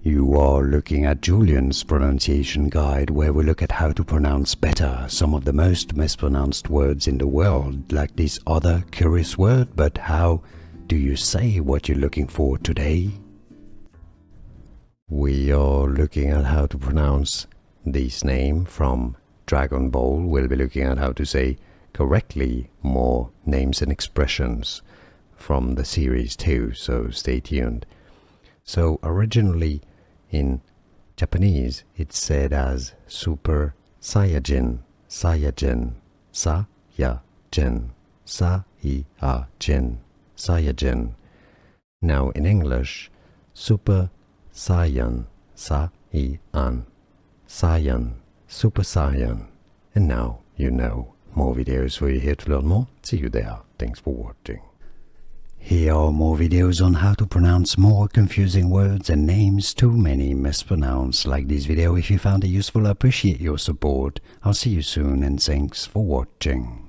You are looking at Julian's pronunciation guide, where we look at how to pronounce better some of the most mispronounced words in the world, like this other curious word. But how do you say what you're looking for today? We are looking at how to pronounce this name from Dragon Ball. We'll be looking at how to say correctly more names and expressions from the series too, so stay tuned. So originally in Japanese it's said as Super Saiyajin, Saiyajin, Sa-ya-jin, Sa-i-a-jin, Saiyajin. Now in English, Super Saiyan, Sa-i-an, Saiyan, Super Saiyan. And now you know. More videos for you here to learn more. See you there. Thanks for watching. Here are more videos on how to pronounce more confusing words and names too many mispronounced. Like this video if you found it useful. I appreciate your support. I'll see you soon and thanks for watching.